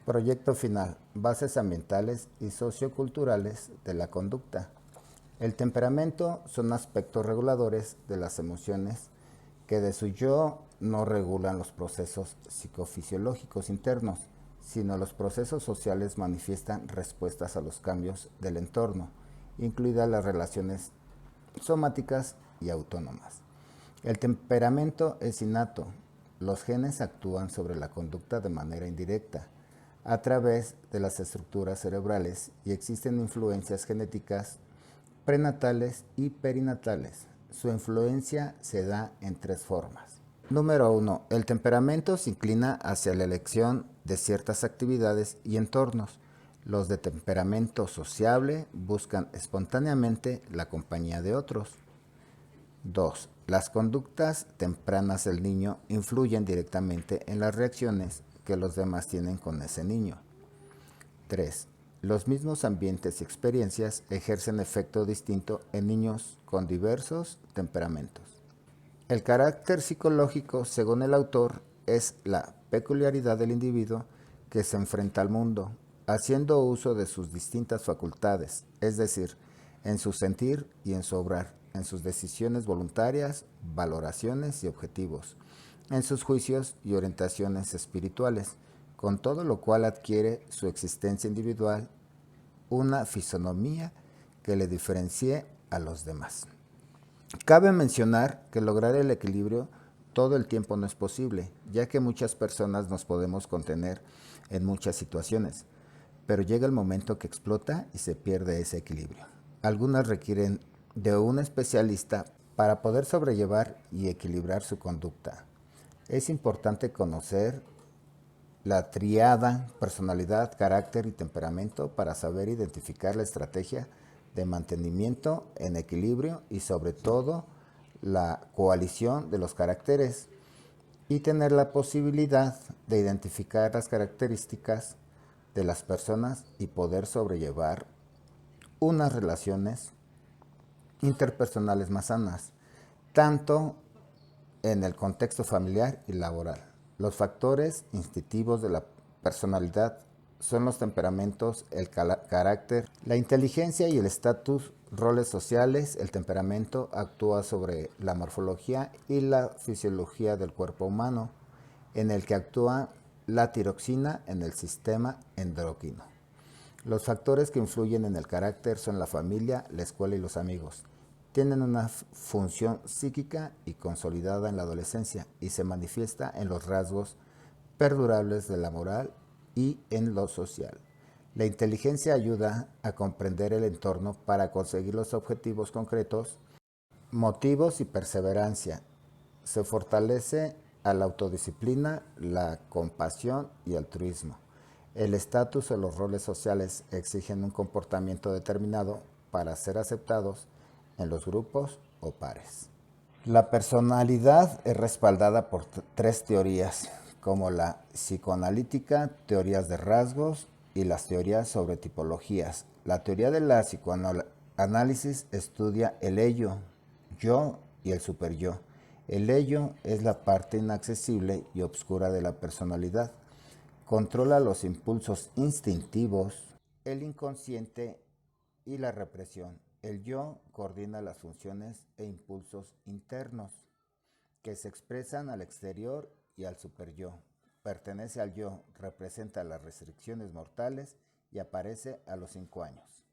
Proyecto final: bases ambientales y socioculturales de la conducta. El temperamento son aspectos reguladores de las emociones que de su yo no regulan los procesos psicofisiológicos internos, sino los procesos sociales manifiestan respuestas a los cambios del entorno, incluidas las relaciones somáticas y autónomas. El temperamento es innato. Los genes actúan sobre la conducta de manera indirecta, a través de las estructuras cerebrales, y existen influencias genéticas prenatales y perinatales. Su influencia se da en tres formas. Número 1. El temperamento se inclina hacia la elección de ciertas actividades y entornos. Los de temperamento sociable buscan espontáneamente la compañía de otros. 2. Las conductas tempranas del niño influyen directamente en las reacciones que los demás tienen con ese niño. 3. Los mismos ambientes y experiencias ejercen efecto distinto en niños con diversos temperamentos. El carácter psicológico, según el autor, es la peculiaridad del individuo que se enfrenta al mundo, haciendo uso de sus distintas facultades, es decir, en su sentir y en su obrar, en sus decisiones voluntarias, valoraciones y objetivos, en sus juicios y orientaciones espirituales, con todo lo cual adquiere su existencia individual una fisonomía que le diferencie a los demás. Cabe mencionar que lograr el equilibrio todo el tiempo no es posible, ya que muchas personas nos podemos contener en muchas situaciones, pero llega el momento que explota y se pierde ese equilibrio. Algunas requieren de un especialista para poder sobrellevar y equilibrar su conducta. Es importante conocer la triada personalidad, carácter y temperamento para saber identificar la estrategia de mantenimiento en equilibrio y sobre todo la coalición de los caracteres, y tener la posibilidad de identificar las características de las personas y poder sobrellevar unas relaciones interpersonales más sanas, tanto en el contexto familiar y laboral. Los factores instintivos de la personalidad son los temperamentos, el carácter, la inteligencia y el estatus, roles sociales. El temperamento actúa sobre la morfología y la fisiología del cuerpo humano, en el que actúa la tiroxina en el sistema endocrino. Los factores que influyen en el carácter son la familia, la escuela y los amigos. Tienen una función psíquica y consolidada en la adolescencia y se manifiesta en los rasgos perdurables de la moral y en lo social. La inteligencia ayuda a comprender el entorno para conseguir los objetivos concretos, motivos y perseverancia. Se fortalece a la autodisciplina, la compasión y altruismo. El estatus o los roles sociales exigen un comportamiento determinado para ser aceptados en los grupos o pares. La personalidad es respaldada por tres teorías, como la psicoanalítica, teorías de rasgos y las teorías sobre tipologías. La teoría de la psicoanálisis estudia el ello, yo y el superyo. El ello es la parte inaccesible y obscura de la personalidad. Controla los impulsos instintivos, el inconsciente y la represión. El yo coordina las funciones e impulsos internos que se expresan al exterior y al superyo. Pertenece al yo, representa las restricciones mortales y aparece a los 5 años.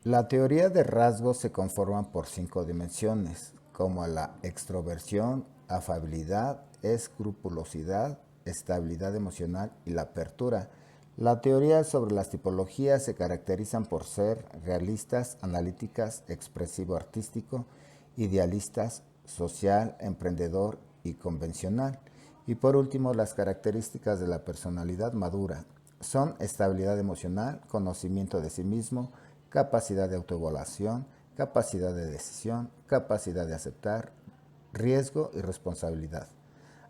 La teoría de rasgos se conforma por 5 dimensiones, como la extroversión, afabilidad, escrupulosidad, estabilidad emocional y la apertura. La teoría sobre las tipologías se caracterizan por ser realistas, analíticas, expresivo-artístico, idealistas, social, emprendedor y convencional. Y por último, las características de la personalidad madura son estabilidad emocional, conocimiento de sí mismo, capacidad de autoevaluación, capacidad de decisión, capacidad de aceptar, riesgo y responsabilidad.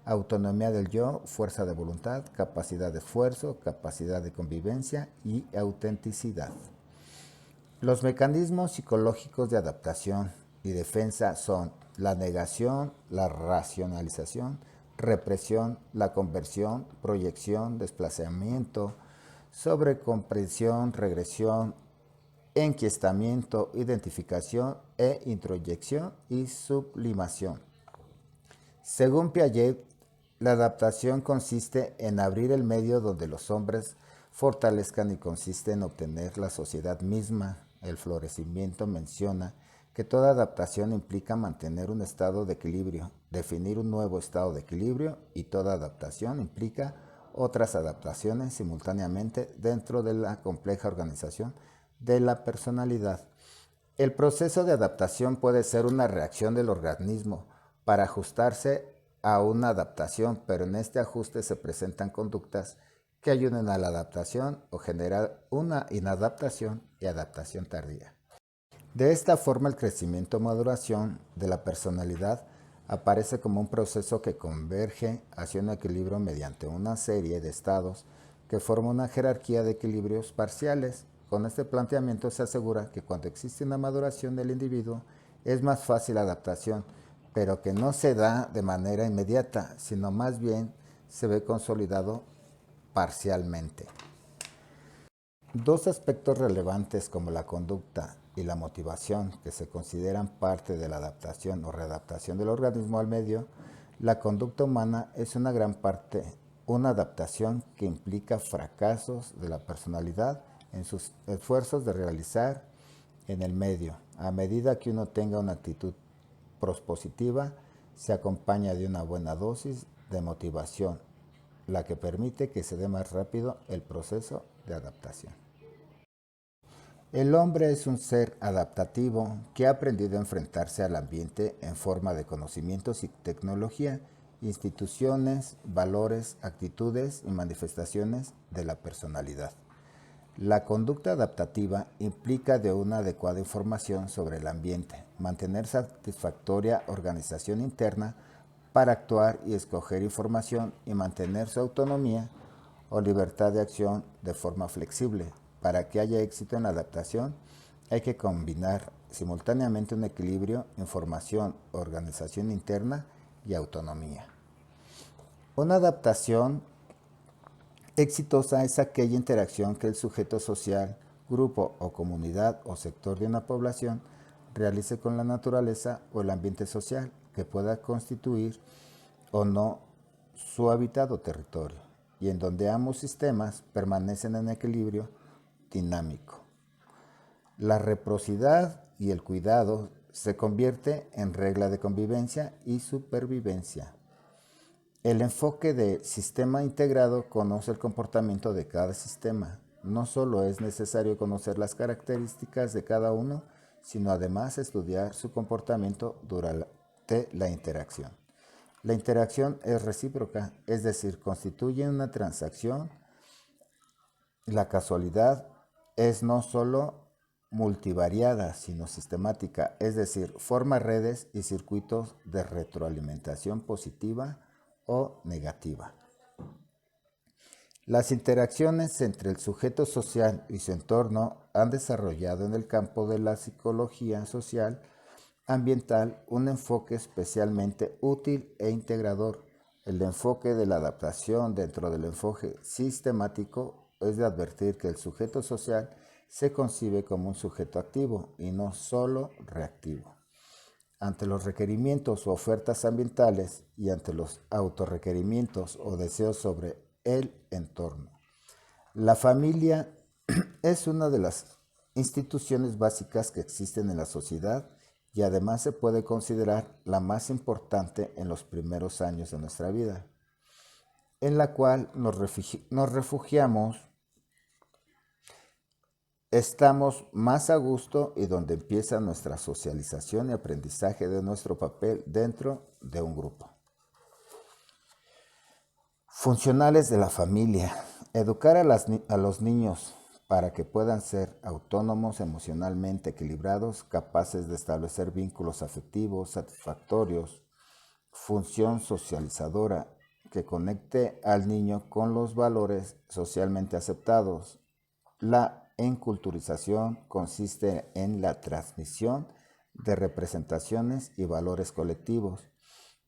Autonomía del yo, fuerza de voluntad, capacidad de esfuerzo, capacidad de convivencia y autenticidad. Los mecanismos psicológicos de adaptación y defensa son la negación, la racionalización, represión, la conversión, proyección, desplazamiento, sobre comprensión, regresión, enquiestamiento, identificación e introyección y sublimación. Según Piaget, la adaptación consiste en abrir el medio donde los hombres fortalezcan y consiste en obtener la sociedad misma. El florecimiento menciona que toda adaptación implica mantener un estado de equilibrio, definir un nuevo estado de equilibrio, y toda adaptación implica otras adaptaciones simultáneamente dentro de la compleja organización de la personalidad. El proceso de adaptación puede ser una reacción del organismo para ajustarse a una adaptación, pero en este ajuste se presentan conductas que ayuden a la adaptación o generar una inadaptación y adaptación tardía. De esta forma, el crecimiento o maduración de la personalidad aparece como un proceso que converge hacia un equilibrio mediante una serie de estados que forma una jerarquía de equilibrios parciales. Con este planteamiento se asegura que cuando existe una maduración del individuo es más fácil la adaptación, pero que no se da de manera inmediata, sino más bien se ve consolidado parcialmente. Dos aspectos relevantes como la conducta y la motivación, que se consideran parte de la adaptación o readaptación del organismo al medio. La conducta humana es una gran parte una adaptación que implica fracasos de la personalidad en sus esfuerzos de realizar en el medio. A medida que uno tenga una actitud propositiva, se acompaña de una buena dosis de motivación, la que permite que se dé más rápido el proceso de adaptación. El hombre es un ser adaptativo que ha aprendido a enfrentarse al ambiente en forma de conocimientos y tecnología, instituciones, valores, actitudes y manifestaciones de la personalidad. La conducta adaptativa implica de una adecuada información sobre el ambiente, mantener satisfactoria organización interna para actuar y escoger información y mantener su autonomía o libertad de acción de forma flexible. Para que haya éxito en la adaptación, hay que combinar simultáneamente un equilibrio, información, organización interna y autonomía. Una adaptación exitosa es aquella interacción que el sujeto social, grupo o comunidad o sector de una población realice con la naturaleza o el ambiente social que pueda constituir o no su hábitat o territorio, y en donde ambos sistemas permanecen en equilibrio dinámico. La reciprocidad y el cuidado se convierte en regla de convivencia y supervivencia. El enfoque de sistema integrado conoce el comportamiento de cada sistema. No solo es necesario conocer las características de cada uno, sino además estudiar su comportamiento durante la interacción. La interacción es recíproca, es decir, constituye una transacción. La casualidad es no solo multivariada, sino sistemática, es decir, forma redes y circuitos de retroalimentación positiva o negativa. Las interacciones entre el sujeto social y su entorno han desarrollado en el campo de la psicología social ambiental un enfoque especialmente útil e integrador. El enfoque de la adaptación dentro del enfoque sistemático es de advertir que el sujeto social se concibe como un sujeto activo y no solo reactivo. Ante los requerimientos o ofertas ambientales y ante los autorrequerimientos o deseos sobre el entorno. La familia es una de las instituciones básicas que existen en la sociedad y además se puede considerar la más importante en los primeros años de nuestra vida, en la cual nos refugiamos, estamos más a gusto y donde empieza nuestra socialización y aprendizaje de nuestro papel dentro de un grupo. Funcionales de la familia. Educar a los niños para que puedan ser autónomos, emocionalmente equilibrados, capaces de establecer vínculos afectivos satisfactorios, función socializadora que conecte al niño con los valores socialmente aceptados. La enculturización consiste en la transmisión de representaciones y valores colectivos.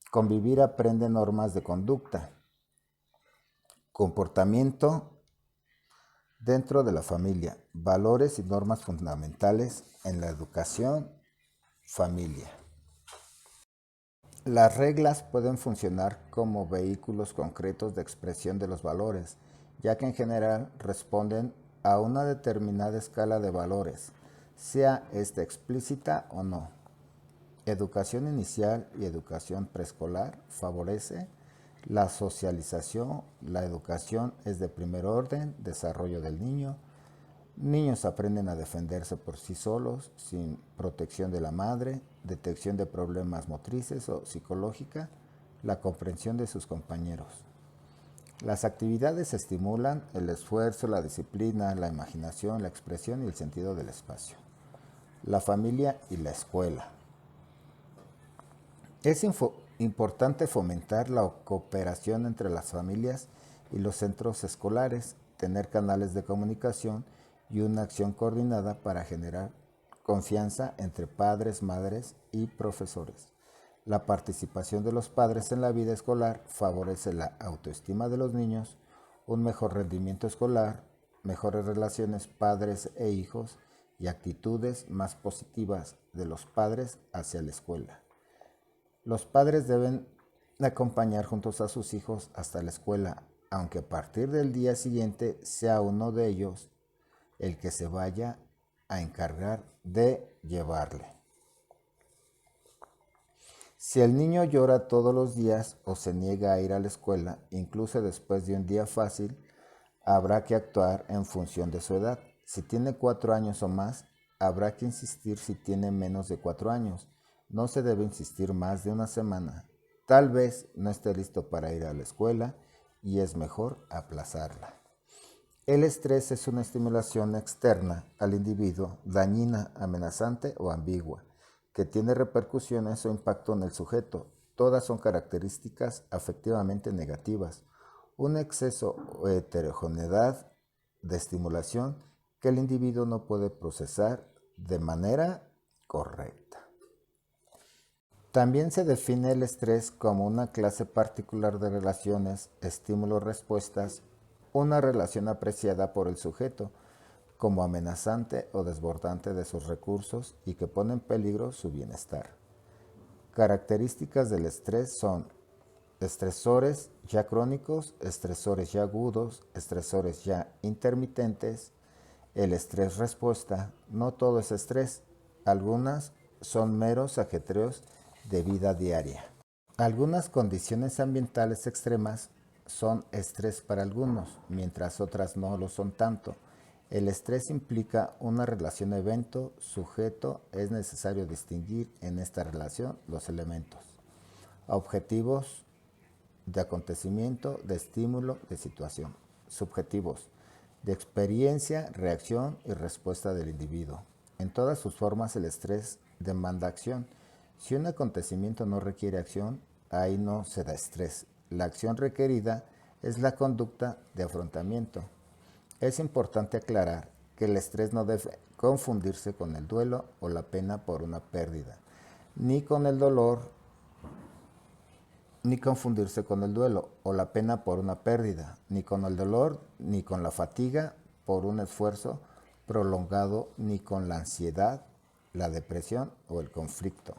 Convivir aprende normas de conducta, comportamiento Dentro de la familia, valores y normas fundamentales en la educación, familia. Las reglas pueden funcionar como vehículos concretos de expresión de los valores, ya que en general responden a una determinada escala de valores, sea esta explícita o no. Educación inicial y educación preescolar favorece la socialización, la educación es de primer orden, desarrollo del niño. Niños aprenden a defenderse por sí solos, sin protección de la madre, detección de problemas motrices o psicológica, la comprensión de sus compañeros. Las actividades estimulan el esfuerzo, la disciplina, la imaginación, la expresión y el sentido del espacio. La familia y la escuela. Es importante fomentar la cooperación entre las familias y los centros escolares, tener canales de comunicación y una acción coordinada para generar confianza entre padres, madres y profesores. La participación de los padres en la vida escolar favorece la autoestima de los niños, un mejor rendimiento escolar, mejores relaciones padres e hijos y actitudes más positivas de los padres hacia la escuela. Los padres deben acompañar juntos a sus hijos hasta la escuela, aunque a partir del día siguiente sea uno de ellos el que se vaya a encargar de llevarle. Si el niño llora todos los días o se niega a ir a la escuela, incluso después de un día fácil, habrá que actuar en función de su edad. Si tiene 4 años o más, habrá que insistir si tiene menos de 4 años. No se debe insistir más de una semana. Tal vez no esté listo para ir a la escuela y es mejor aplazarla. El estrés es una estimulación externa al individuo, dañina, amenazante o ambigua, que tiene repercusiones o impacto en el sujeto. Todas son características afectivamente negativas. Un exceso o heterogeneidad de estimulación que el individuo no puede procesar de manera correcta. También se define el estrés como una clase particular de relaciones, estímulos-respuestas, una relación apreciada por el sujeto como amenazante o desbordante de sus recursos y que pone en peligro su bienestar. Características del estrés son estresores ya crónicos, estresores ya agudos, estresores ya intermitentes, el estrés respuesta. No todo es estrés, algunas son meros ajetreos de vida diaria. Algunas condiciones ambientales extremas son estrés para algunos, mientras otras no lo son tanto. El estrés implica una relación evento-sujeto. Es necesario distinguir en esta relación los elementos: objetivos de acontecimiento, de estímulo, de situación; subjetivos, de experiencia, reacción y respuesta del individuo. En todas sus formas el estrés demanda acción. Si un acontecimiento no requiere acción, ahí no se da estrés. La acción requerida es la conducta de afrontamiento. Es importante aclarar que el estrés no debe confundirse con el duelo o la pena por una pérdida, ni con el dolor, ni confundirse con el duelo o la pena por una pérdida, ni con el dolor, ni con la fatiga por un esfuerzo prolongado, ni con la ansiedad, la depresión o el conflicto.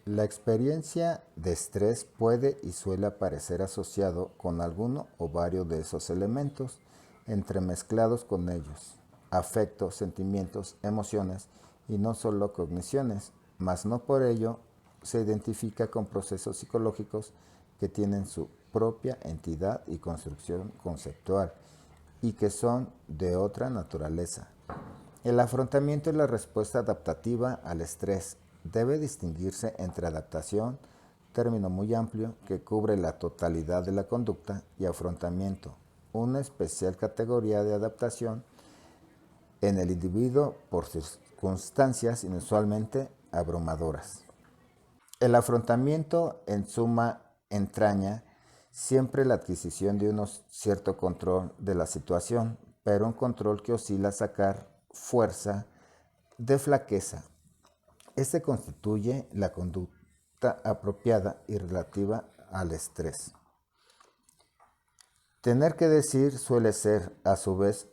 La experiencia de estrés puede y suele aparecer asociado con alguno o varios de esos elementos, entremezclados con ellos: afectos, sentimientos, emociones y no solo cogniciones, mas no por ello se identifica con procesos psicológicos que tienen su propia entidad y construcción conceptual y que son de otra naturaleza. El afrontamiento y la respuesta adaptativa al estrés. Debe distinguirse entre adaptación, término muy amplio que cubre la totalidad de la conducta, y afrontamiento, una especial categoría de adaptación en el individuo por circunstancias inusualmente abrumadoras. El afrontamiento, en suma, entraña siempre la adquisición de un cierto control de la situación, pero un control que oscila a sacar fuerza de flaqueza. Este constituye la conducta apropiada y relativa al estrés. Tener que decir suele ser, a su vez,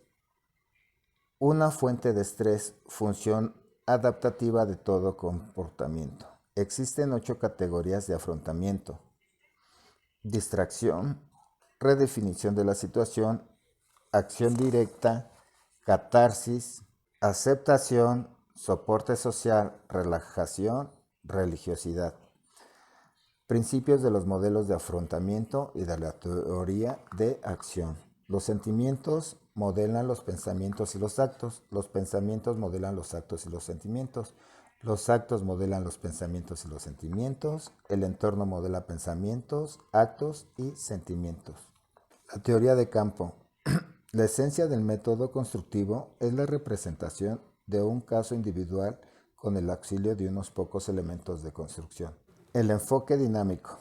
Una fuente de estrés, función adaptativa de todo comportamiento. Existen 8 categorías de afrontamiento: distracción, redefinición de la situación, acción directa, catarsis, aceptación, soporte social, relajación, religiosidad. Principios de los modelos de afrontamiento y de la teoría de acción. Los sentimientos modelan los pensamientos y los actos. Los pensamientos modelan los actos y los sentimientos. Los actos modelan los pensamientos y los sentimientos. El entorno modela pensamientos, actos y sentimientos. La teoría de campo. La esencia del método constructivo es la representación de un caso individual con el auxilio de unos pocos elementos de construcción. El enfoque dinámico.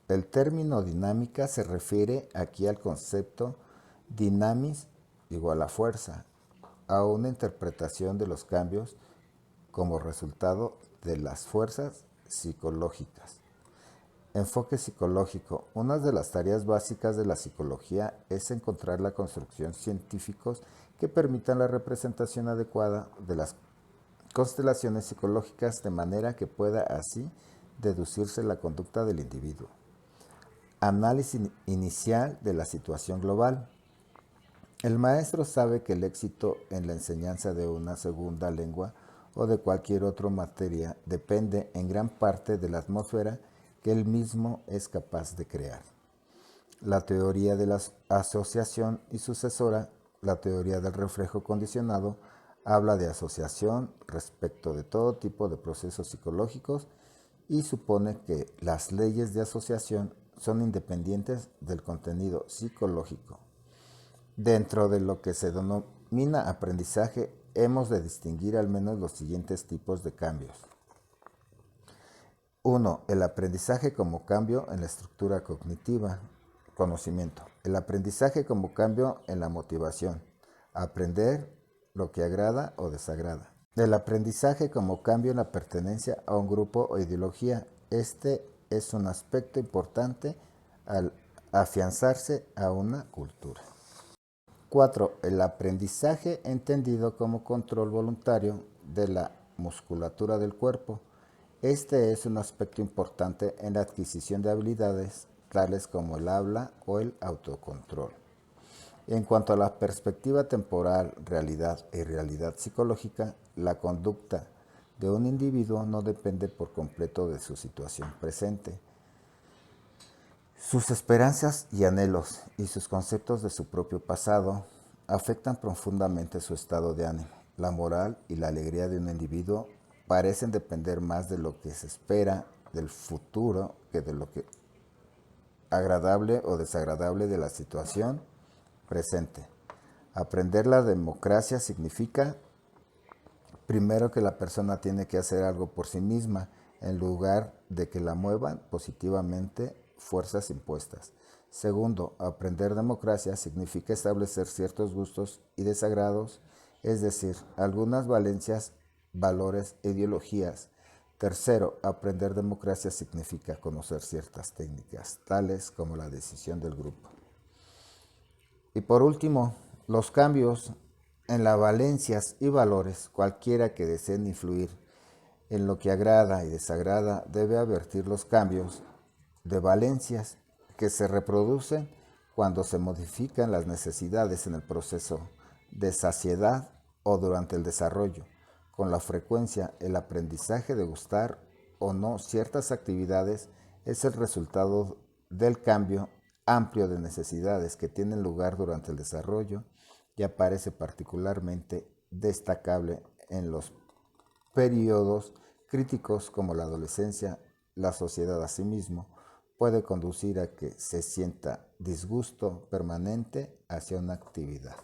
El término dinámica se refiere aquí al concepto dinamis igual a fuerza, a una interpretación de los cambios como resultado de las fuerzas psicológicas. Enfoque psicológico. Una de las tareas básicas de la psicología es encontrar la construcción científicos que permitan la representación adecuada de las constelaciones psicológicas de manera que pueda así deducirse la conducta del individuo. Análisis inicial de la situación global. El maestro sabe que el éxito en la enseñanza de una segunda lengua o de cualquier otra materia depende en gran parte de la atmósfera que él mismo es capaz de crear. La teoría de la asociación y sucesora, la teoría del reflejo condicionado, habla de asociación respecto de todo tipo de procesos psicológicos y supone que las leyes de asociación son independientes del contenido psicológico. Dentro de lo que se denomina aprendizaje, hemos de distinguir al menos los siguientes tipos de cambios. 1. El aprendizaje como cambio en la estructura cognitiva. Conocimiento. El aprendizaje como cambio en la motivación. Aprender lo que agrada o desagrada. El aprendizaje como cambio en la pertenencia a un grupo o ideología. Este es un aspecto importante al afianzarse a una cultura. 4. El aprendizaje entendido como control voluntario de la musculatura del cuerpo. Este es un aspecto importante en la adquisición de habilidades tales como el habla o el autocontrol. En cuanto a la perspectiva temporal, realidad y realidad psicológica, la conducta de un individuo no depende por completo de su situación presente. Sus esperanzas y anhelos y sus conceptos de su propio pasado afectan profundamente su estado de ánimo. La moral y la alegría de un individuo parecen depender más de lo que se espera del futuro que de lo que agradable o desagradable de la situación presente. Aprender la democracia significa, primero, que la persona tiene que hacer algo por sí misma, en lugar de que la muevan positivamente fuerzas impuestas. Segundo, aprender democracia significa establecer ciertos gustos y desagrados, es decir, algunas valencias, valores e ideologías. Tercero, aprender democracia significa conocer ciertas técnicas, tales como la decisión del grupo. Y por último, los cambios en las valencias y valores, cualquiera que deseen influir en lo que agrada y desagrada, debe advertir los cambios de valencias que se reproducen cuando se modifican las necesidades en el proceso de saciedad o durante el desarrollo. Con la frecuencia, el aprendizaje de gustar o no ciertas actividades es el resultado del cambio amplio de necesidades que tienen lugar durante el desarrollo y aparece particularmente destacable en los periodos críticos como la adolescencia. La sociedad asimismo puede conducir a que se sienta disgusto permanente hacia una actividad.